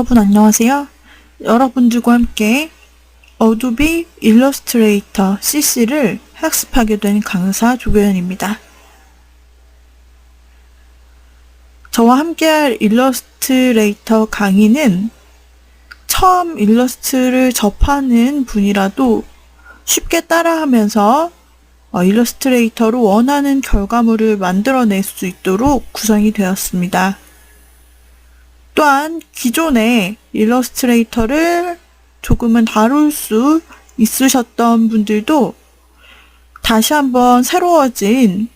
여러분 안녕하세요. 여러분들과 함께 어도비 일러스트레이터 CC를 학습하게 된 강사 조교연입니다. 저와 함께할 일러스트레이터 강의는 처음 일러스트를 접하는 분이라도 쉽게 따라하면서 일러스트레이터로 원하는 결과물을 만들어낼 수 있도록 구성이 되었습니다. 또한 기존의 일러스트레이터를 조금은 다룰 수 있으셨던 분들도 다시 한번 새로워진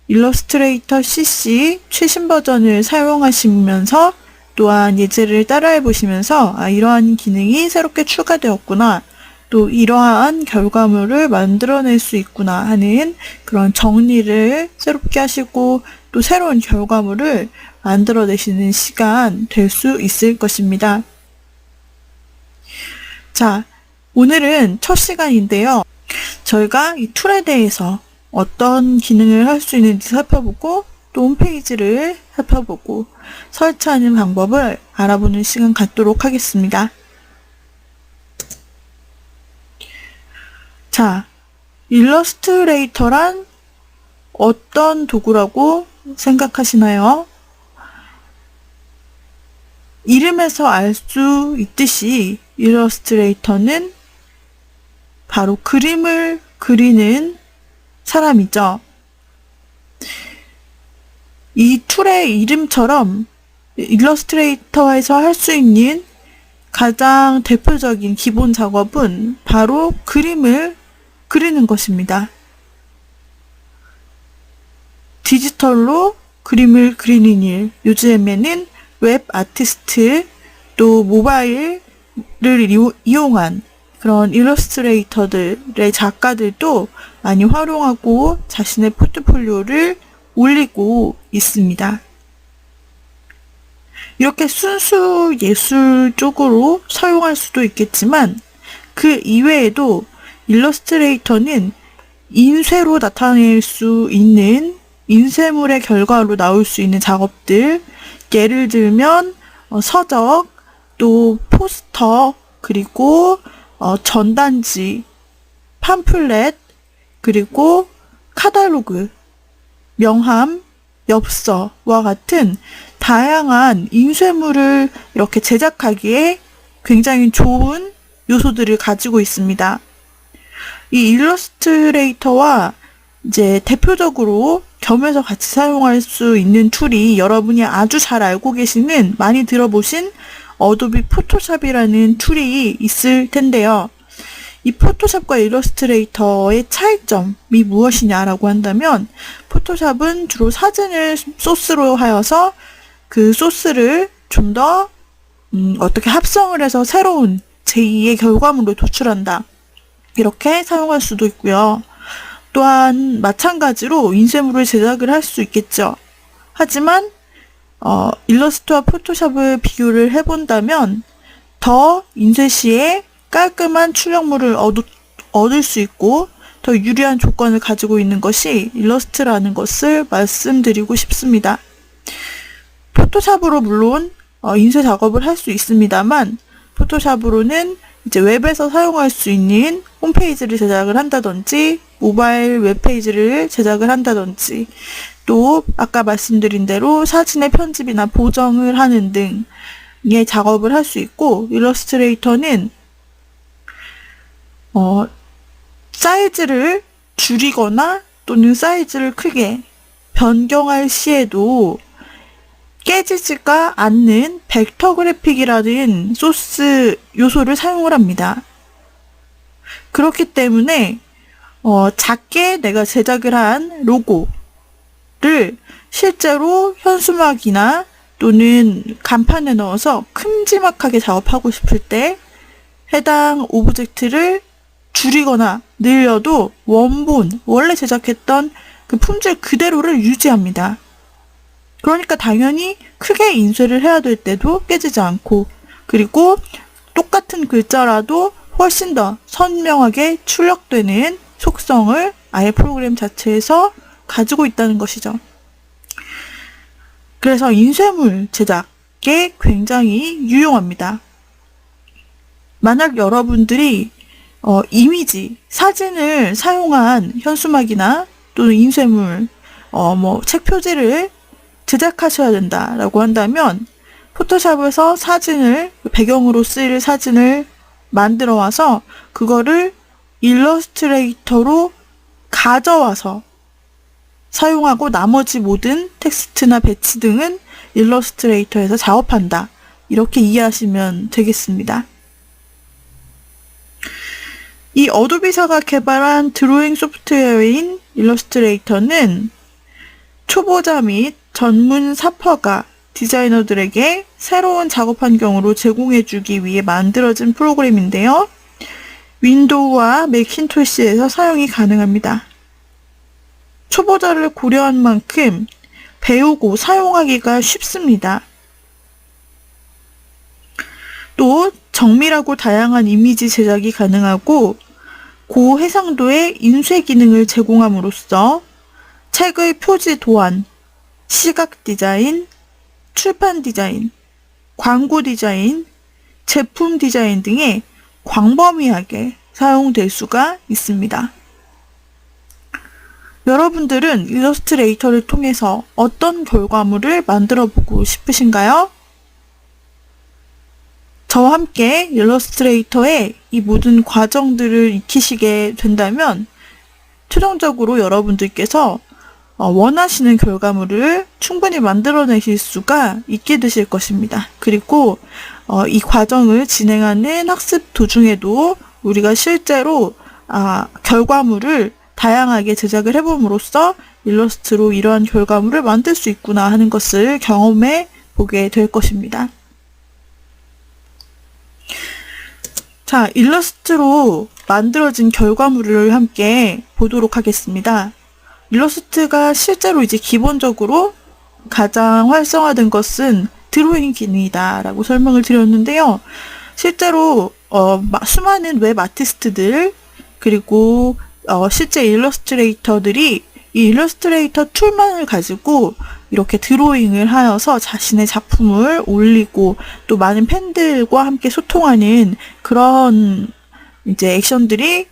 일러스트레이터 CC 최신 버전을 사용하시면서 또한 예제를 따라해 보시면서 이러한 기능이 새롭게 추가되었구나, 또 이러한 결과물을 만들어낼 수 있구나 하는 그런 정리를 새롭게 하시고 또 새로운 결과물을 만들어내시는 시간 될 수 있을 것입니다. 자, 오늘은 첫 시간인데요. 저희가 이 툴에 대해서 어떤 기능을 할 수 있는지 살펴보고 또 홈페이지를 살펴보고 설치하는 방법을 알아보는 시간 갖도록 하겠습니다. 자, 일러스트레이터란 어떤 도구라고 생각하시나요? 이름에서 알 수 있듯이 일러스트레이터는 바로 그림을 그리는 사람이죠. 이 툴의 이름처럼 일러스트레이터에서 할 수 있는 가장 대표적인 기본 작업은 바로 그림을 그리는 것입니다. 디지털로 그림을 그리는 일, 요즘에는 웹 아티스트 또 모바일을 이용한 그런 일러스트레이터들의 작가들도 많이 활용하고 자신의 포트폴리오를 올리고 있습니다. 이렇게 순수 예술 쪽으로 사용할 수도 있겠지만 그 이외에도 일러스트레이터는 인쇄로 나타낼 수 있는 인쇄물의 결과로 나올 수 있는 작업들, 예를 들면 서적, 또 포스터, 그리고 전단지, 팜플렛, 그리고 카탈로그, 명함, 엽서와 같은 다양한 인쇄물을 이렇게 제작하기에 굉장히 좋은 요소들을 가지고 있습니다. 이 일러스트레이터와 이제 대표적으로 겸해서 같이 사용할 수 있는 툴이 여러분이 아주 잘 알고 계시는, 많이 들어보신 어도비 포토샵이라는 툴이 있을 텐데요. 이 포토샵과 일러스트레이터의 차이점이 무엇이냐라고 한다면, 포토샵은 주로 사진을 소스로 하여서 그 소스를 좀 더 어떻게 합성을 해서 새로운 제2의 결과물을 도출한다, 이렇게 사용할 수도 있고요. 또한 마찬가지로 인쇄물을 제작을 할 수 있겠죠. 하지만 일러스트와 포토샵을 비교를 해본다면 더 인쇄 시에 깔끔한 출력물을 얻을 수 있고 더 유리한 조건을 가지고 있는 것이 일러스트라는 것을 말씀드리고 싶습니다. 포토샵으로 물론 인쇄 작업을 할 수 있습니다만, 포토샵으로는 이제 웹에서 사용할 수 있는 홈페이지를 제작을 한다든지 모바일 웹페이지를 제작을 한다든지 또 아까 말씀드린 대로 사진의 편집이나 보정을 하는 등의 작업을 할 수 있고, 일러스트레이터는 사이즈를 줄이거나 또는 사이즈를 크게 변경할 시에도 깨지지가 않는 벡터 그래픽이라는 소스 요소를 사용을 합니다. 그렇기 때문에 작게 내가 제작을 한 로고를 실제로 현수막이나 또는 간판에 넣어서 큼지막하게 작업하고 싶을 때 해당 오브젝트를 줄이거나 늘려도 원래 제작했던 그 품질 그대로를 유지합니다. 그러니까 당연히 크게 인쇄를 해야 될 때도 깨지지 않고, 그리고 똑같은 글자라도 훨씬 더 선명하게 출력되는 속성을 아예 프로그램 자체에서 가지고 있다는 것이죠. 그래서 인쇄물 제작, 게 굉장히 유용합니다. 만약 여러분들이 이미지, 사진을 사용한 현수막이나 또는 인쇄물, 책 표지를 제작하셔야 된다라고 한다면 포토샵에서 사진을, 배경으로 쓰일 사진을 만들어 와서 그거를 일러스트레이터로 가져와서 사용하고 나머지 모든 텍스트나 배치 등은 일러스트레이터에서 작업한다. 이렇게 이해하시면 되겠습니다. 이 어도비사가 개발한 드로잉 소프트웨어인 일러스트레이터는 초보자 및 전문 사퍼가 디자이너들에게 새로운 작업 환경으로 제공해주기 위해 만들어진 프로그램인데요. 윈도우와 매킨토시에서 사용이 가능합니다. 초보자를 고려한 만큼 배우고 사용하기가 쉽습니다. 또 정밀하고 다양한 이미지 제작이 가능하고 고해상도의 인쇄 기능을 제공함으로써 책의 표지 도안, 시각 디자인, 출판 디자인, 광고 디자인, 제품 디자인 등에 광범위하게 사용될 수가 있습니다. 여러분들은 일러스트레이터를 통해서 어떤 결과물을 만들어 보고 싶으신가요? 저와 함께 일러스트레이터의 이 모든 과정들을 익히시게 된다면 최종적으로 여러분들께서 원하시는 결과물을 충분히 만들어내실 수가 있게 되실 것입니다. 그리고 이 과정을 진행하는 학습 도중에도 우리가 실제로 결과물을 다양하게 제작을 해봄으로써 일러스트로 이러한 결과물을 만들 수 있구나 하는 것을 경험해 보게 될 것입니다. 자, 일러스트로 만들어진 결과물을 함께 보도록 하겠습니다. 일러스트가 실제로 이제 기본적으로 가장 활성화된 것은 드로잉 기능이다 라고 설명을 드렸는데요. 실제로 수많은 웹 아티스트들 그리고 실제 일러스트레이터들이 이 일러스트레이터 툴만을 가지고 이렇게 드로잉을 하여서 자신의 작품을 올리고 또 많은 팬들과 함께 소통하는 그런 이제 액션들이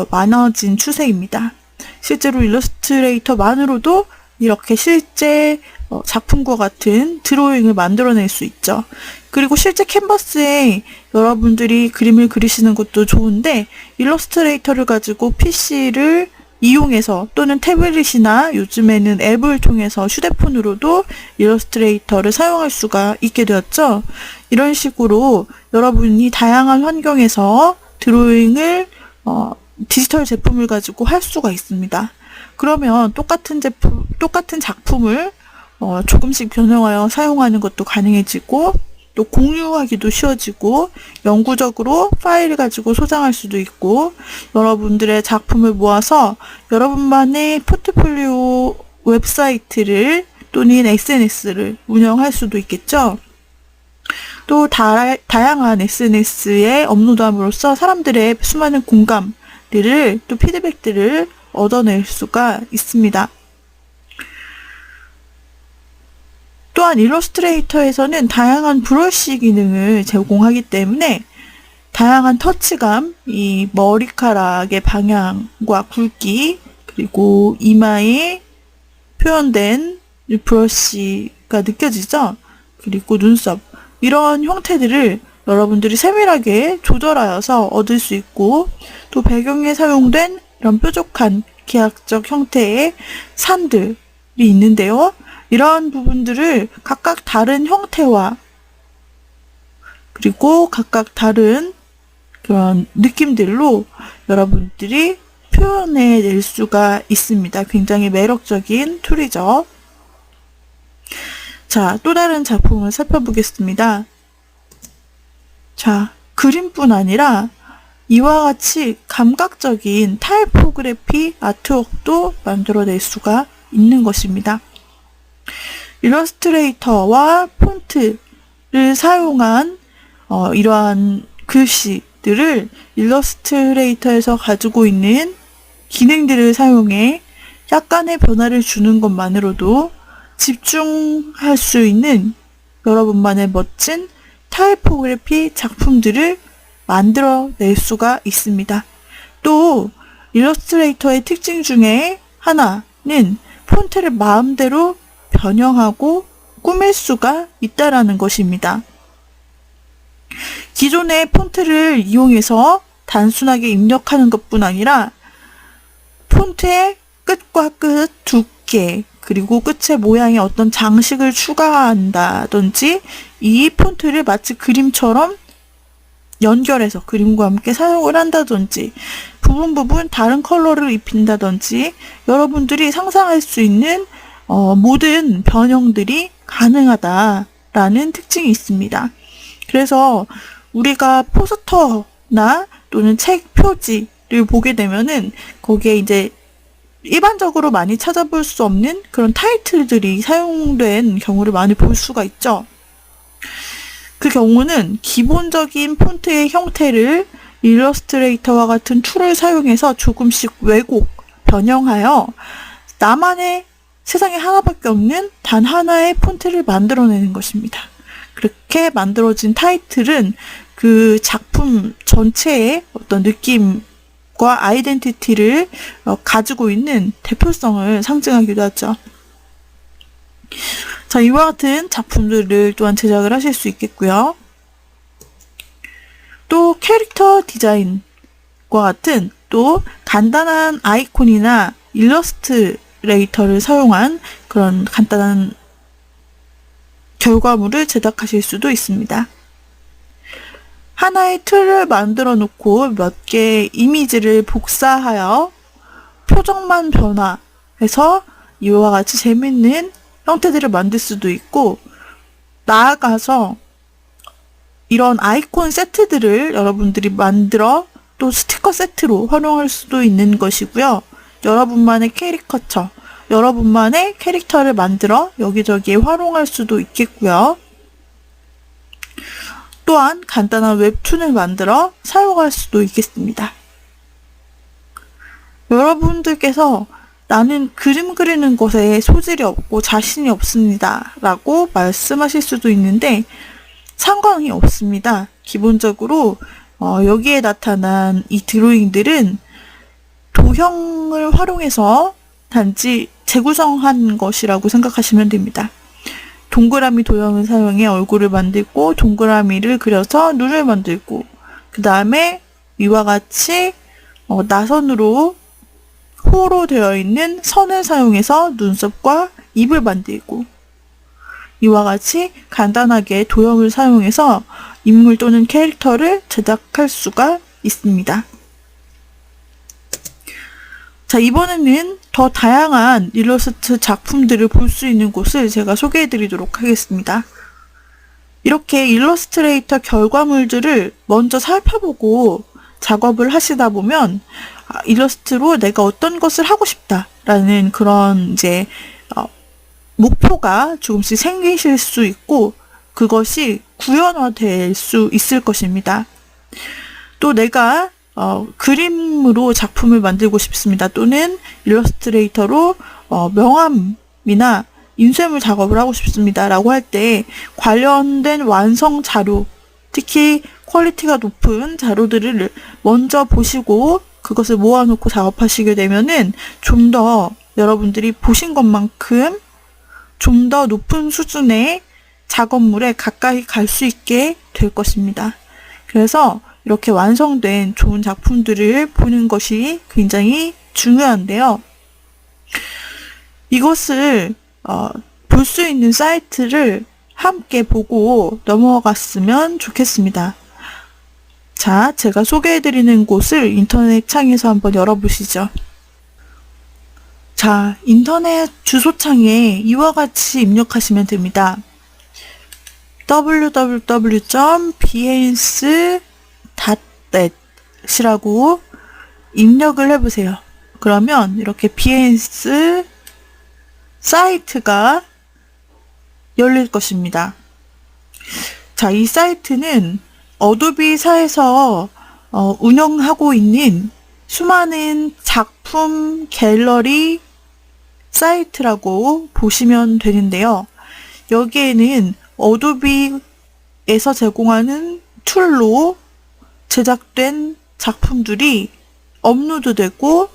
많아진 추세입니다. 실제로 일러스트레이터만으로도 이렇게 실제 작품과 같은 드로잉을 만들어낼 수 있죠. 그리고 실제 캔버스에 여러분들이 그림을 그리시는 것도 좋은데 일러스트레이터를 가지고 PC를 이용해서 또는 태블릿이나 요즘에는 앱을 통해서 휴대폰으로도 일러스트레이터를 사용할 수가 있게 되었죠. 이런 식으로 여러분이 다양한 환경에서 드로잉을 디지털 제품을 가지고 할 수가 있습니다. 그러면 똑같은 작품을 조금씩 변형하여 사용하는 것도 가능해지고 또 공유하기도 쉬워지고 영구적으로 파일을 가지고 소장할 수도 있고 여러분들의 작품을 모아서 여러분만의 포트폴리오 웹사이트를 또는 SNS를 운영할 수도 있겠죠. 또 다양한 SNS에 업로드함으로써 사람들의 수많은 공감들을 또 피드백들을 얻어낼 수가 있습니다. 또한 일러스트레이터에서는 다양한 브러쉬 기능을 제공하기 때문에 다양한 터치감, 이 머리카락의 방향과 굵기, 그리고 이마에 표현된 브러쉬가 느껴지죠? 그리고 눈썹, 이런 형태들을 여러분들이 세밀하게 조절하여서 얻을 수 있고 또 배경에 사용된 이런 뾰족한 기하학적 형태의 산들이 있는데요. 이러한 부분들을 각각 다른 형태와 그리고 각각 다른 그런 느낌들로 여러분들이 표현해낼 수가 있습니다. 굉장히 매력적인 툴이죠. 자, 또 다른 작품을 살펴보겠습니다. 자, 그림뿐 아니라 이와 같이 감각적인 타입포그래피 아트웍도 만들어낼 수가 있는 것입니다. 일러스트레이터와 폰트를 사용한 이러한 글씨들을 일러스트레이터에서 가지고 있는 기능들을 사용해 약간의 변화를 주는 것만으로도 집중할 수 있는 여러분만의 멋진 타이포그래피 작품들을 만들어낼 수가 있습니다. 또 일러스트레이터의 특징 중에 하나는 폰트를 마음대로 변형하고 꾸밀 수가 있다라는 것입니다. 기존의 폰트를 이용해서 단순하게 입력하는 것뿐 아니라 폰트의 끝과 끝 두께, 그리고 끝의 모양에 어떤 장식을 추가한다든지 이 폰트를 마치 그림처럼 연결해서 그림과 함께 사용을 한다든지 부분 다른 컬러를 입힌다든지 여러분들이 상상할 수 있는 모든 변형들이 가능하다라는 특징이 있습니다. 그래서 우리가 포스터나 또는 책 표지를 보게 되면은 거기에 이제 일반적으로 많이 찾아볼 수 없는 그런 타이틀들이 사용된 경우를 많이 볼 수가 있죠. 그 경우는 기본적인 폰트의 형태를 일러스트레이터와 같은 툴을 사용해서 조금씩 왜곡, 변형하여 나만의 세상에 하나밖에 없는 단 하나의 폰트를 만들어내는 것입니다. 그렇게 만들어진 타이틀은 그 작품 전체의 어떤 느낌과 아이덴티티를 가지고 있는 대표성을 상징하기도 하죠. 자, 이와 같은 작품들을 또한 제작을 하실 수 있겠고요. 또 캐릭터 디자인과 같은 또 간단한 아이콘이나 일러스트레이터를 사용한 그런 간단한 결과물을 제작하실 수도 있습니다. 하나의 틀을 만들어 놓고 몇 개의 이미지를 복사하여 표정만 변화해서 이와 같이 재밌는 형태들을 만들 수도 있고, 나아가서 이런 아이콘 세트들을 여러분들이 만들어 또 스티커 세트로 활용할 수도 있는 것이고요. 여러분만의 캐리커처, 여러분만의 캐릭터를 만들어 여기저기에 활용할 수도 있겠고요. 또한 간단한 웹툰을 만들어 사용할 수도 있겠습니다. 여러분들께서 나는 그림 그리는 것에 소질이 없고 자신이 없습니다 라고 말씀하실 수도 있는데 상관이 없습니다. 기본적으로 여기에 나타난 이 드로잉들은 도형을 활용해서 단지 재구성한 것이라고 생각하시면 됩니다. 동그라미 도형을 사용해 얼굴을 만들고 동그라미를 그려서 눈을 만들고 그 다음에 이와 같이 나선으로 호로 되어 있는 선을 사용해서 눈썹과 입을 만들고 이와 같이 간단하게 도형을 사용해서 인물 또는 캐릭터를 제작할 수가 있습니다. 자, 이번에는 더 다양한 일러스트 작품들을 볼 수 있는 곳을 제가 소개해 드리도록 하겠습니다. 이렇게 일러스트레이터 결과물들을 먼저 살펴보고 작업을 하시다 보면 일러스트로 내가 어떤 것을 하고 싶다라는 그런 이제 목표가 조금씩 생기실 수 있고 그것이 구현화될 수 있을 것입니다. 또 내가 그림으로 작품을 만들고 싶습니다. 또는 일러스트레이터로 명암이나 인쇄물 작업을 하고 싶습니다. 라고 할 때 관련된 완성 자료, 특히 퀄리티가 높은 자료들을 먼저 보시고 그것을 모아놓고 작업하시게 되면은 좀 더 여러분들이 보신 것만큼 좀 더 높은 수준의 작업물에 가까이 갈 수 있게 될 것입니다. 그래서 이렇게 완성된 좋은 작품들을 보는 것이 굉장히 중요한데요. 이것을 볼 수 있는 사이트를 함께 보고 넘어갔으면 좋겠습니다. 자, 제가 소개해드리는 곳을 인터넷 창에서 한번 열어보시죠. 자, 인터넷 주소창에 이와 같이 입력하시면 됩니다. www.behance.net 이라고 입력을 해보세요. 그러면 이렇게 비헤인스 사이트가 열릴 것입니다. 자, 이 사이트는 어도비사에서 운영하고 있는 수많은 작품 갤러리 사이트라고 보시면 되는데요. 여기에는 어도비에서 제공하는 툴로 제작된 작품들이 업로드되고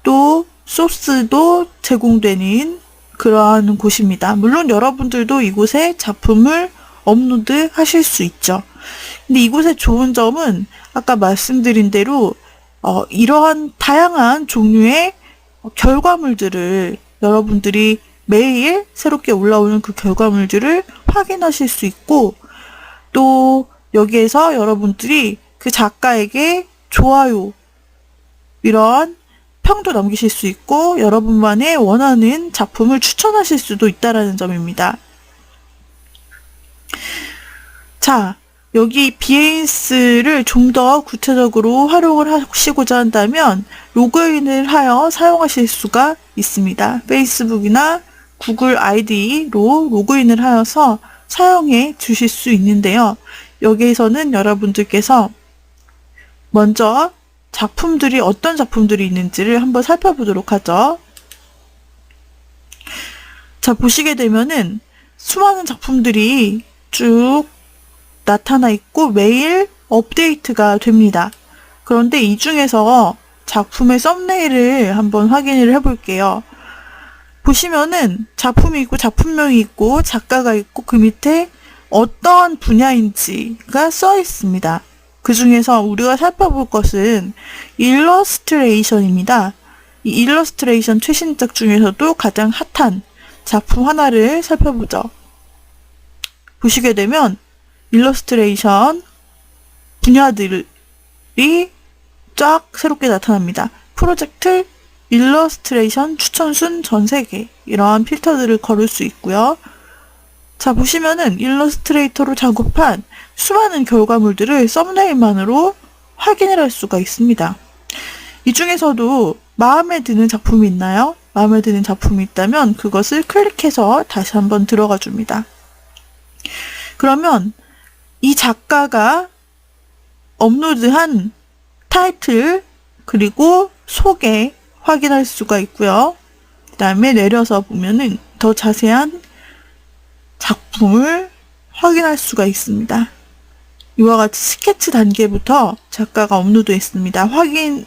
또 소스도 제공되는 그러한 곳입니다. 물론 여러분들도 이곳에 작품을 업로드 하실 수 있죠. 근데 이곳의 좋은 점은 아까 말씀드린 대로 이러한 다양한 종류의 결과물들을 여러분들이 매일 새롭게 올라오는 그 결과물들을 확인하실 수 있고, 또 여기에서 여러분들이 그 작가에게 좋아요, 이런 평도 남기실 수 있고 여러분만의 원하는 작품을 추천하실 수도 있다는 점입니다. 자, 여기 비에인스를 좀 더 구체적으로 활용을 하시고자 한다면 로그인을 하여 사용하실 수가 있습니다. 페이스북이나 구글 아이디로 로그인을 하여서 사용해 주실 수 있는데요. 여기에서는 여러분들께서 먼저 작품들이 어떤 작품들이 있는지를 한번 살펴보도록 하죠. 자, 보시게 되면은 수많은 작품들이 쭉 나타나 있고 매일 업데이트가 됩니다. 그런데 이 중에서 작품의 썸네일을 한번 확인을 해볼게요. 보시면은 작품이 있고 작품명이 있고 작가가 있고 그 밑에 어떤 분야인지가 써 있습니다. 그 중에서 우리가 살펴볼 것은 일러스트레이션입니다. 이 일러스트레이션 최신작 중에서도 가장 핫한 작품 하나를 살펴보죠. 보시게 되면 일러스트레이션 분야들이 쫙 새롭게 나타납니다. 프로젝트 일러스트레이션 추천순 전 세계, 이러한 필터들을 걸을 수 있고요. 자, 보시면은 일러스트레이터로 작업한 수많은 결과물들을 썸네일만으로 확인을 할 수가 있습니다. 이 중에서도 마음에 드는 작품이 있나요? 마음에 드는 작품이 있다면 그것을 클릭해서 다시 한번 들어가 줍니다. 그러면 이 작가가 업로드한 타이틀 그리고 소개 확인할 수가 있고요. 그 다음에 내려서 보면은 더 자세한 작품을 확인할 수가 있습니다. 이와 같이 스케치 단계부터 작가가 업로드했습니다. 확인,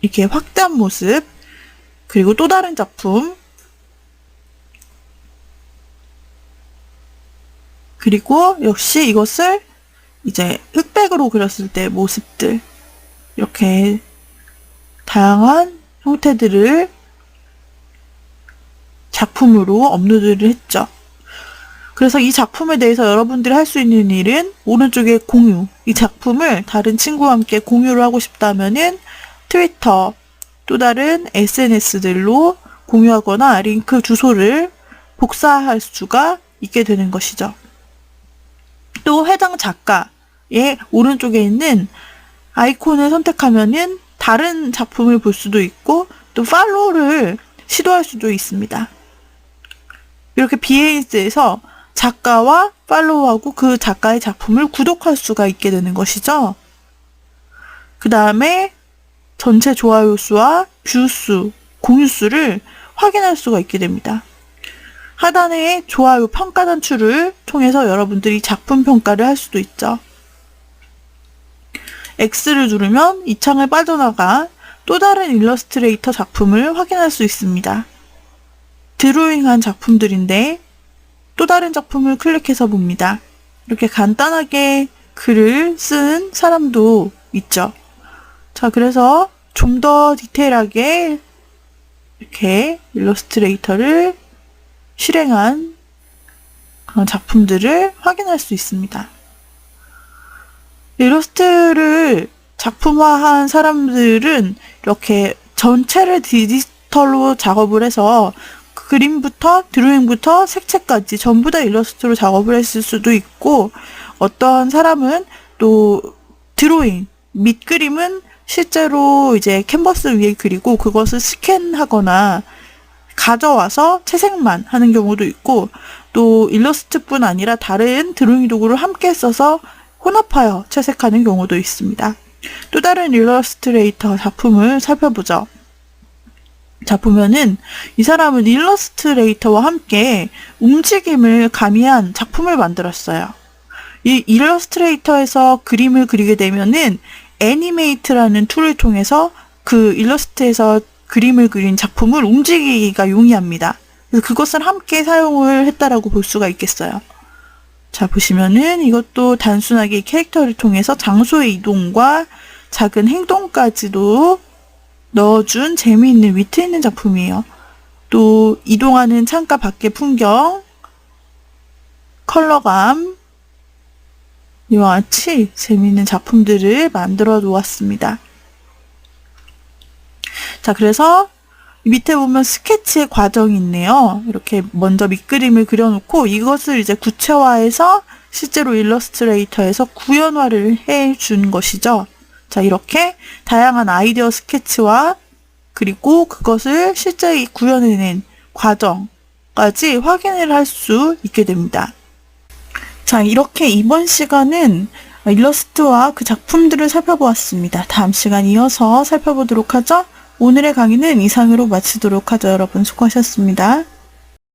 이렇게 확대한 모습, 그리고 또 다른 작품, 그리고 역시 이것을 이제 흑백으로 그렸을 때 모습들, 이렇게 다양한 형태들을 작품으로 업로드를 했죠. 그래서 이 작품에 대해서 여러분들이 할 수 있는 일은 오른쪽에 공유, 이 작품을 다른 친구와 함께 공유를 하고 싶다면은 트위터, 또 다른 SNS들로 공유하거나 링크 주소를 복사할 수가 있게 되는 것이죠. 또 해당 작가의 오른쪽에 있는 아이콘을 선택하면은 다른 작품을 볼 수도 있고 또 팔로우를 시도할 수도 있습니다. 이렇게 비에인스에서 작가와 팔로우하고 그 작가의 작품을 구독할 수가 있게 되는 것이죠. 그 다음에 전체 좋아요 수와 뷰 수, 공유 수를 확인할 수가 있게 됩니다. 하단의 좋아요 평가 단추를 통해서 여러분들이 작품 평가를 할 수도 있죠. X를 누르면 이 창을 빠져나가 또 다른 일러스트레이터 작품을 확인할 수 있습니다. 드로잉한 작품들인데 또 다른 작품을 클릭해서 봅니다. 이렇게 간단하게 글을 쓴 사람도 있죠. 자, 그래서 좀 더 디테일하게 이렇게 일러스트레이터를 실행한 그런 작품들을 확인할 수 있습니다. 일러스트를 작품화한 사람들은 이렇게 전체를 디지털로 작업을 해서 그림부터 드로잉부터 색채까지 전부 다 일러스트로 작업을 했을 수도 있고, 어떤 사람은 또 드로잉, 밑그림은 실제로 이제 캔버스 위에 그리고 그것을 스캔하거나 가져와서 채색만 하는 경우도 있고, 또 일러스트뿐 아니라 다른 드로잉 도구를 함께 써서 혼합하여 채색하는 경우도 있습니다. 또 다른 일러스트레이터 작품을 살펴보죠. 자, 보면은 이 사람은 일러스트레이터와 함께 움직임을 가미한 작품을 만들었어요. 이 일러스트레이터에서 그림을 그리게 되면은 애니메이트라는 툴을 통해서 그 일러스트에서 그림을 그린 작품을 움직이기가 용이합니다. 그래서 그것을 함께 사용을 했다라고 볼 수가 있겠어요. 자, 보시면은 이것도 단순하게 캐릭터를 통해서 장소의 이동과 작은 행동까지도 넣어준 재미있는 위트 있는 작품이에요. 또 이동하는 창가 밖의 풍경, 컬러감, 이와 같이 재미있는 작품들을 만들어 놓았습니다. 자, 그래서 밑에 보면 스케치의 과정이 있네요. 이렇게 먼저 밑그림을 그려놓고 이것을 이제 구체화해서 실제로 일러스트레이터에서 구현화를 해준 것이죠. 자, 이렇게 다양한 아이디어 스케치와 그리고 그것을 실제 구현해낸 과정까지 확인을 할 수 있게 됩니다. 자, 이렇게 이번 시간은 일러스트와 그 작품들을 살펴보았습니다. 다음 시간 이어서 살펴보도록 하죠. 오늘의 강의는 이상으로 마치도록 하죠. 여러분 수고하셨습니다.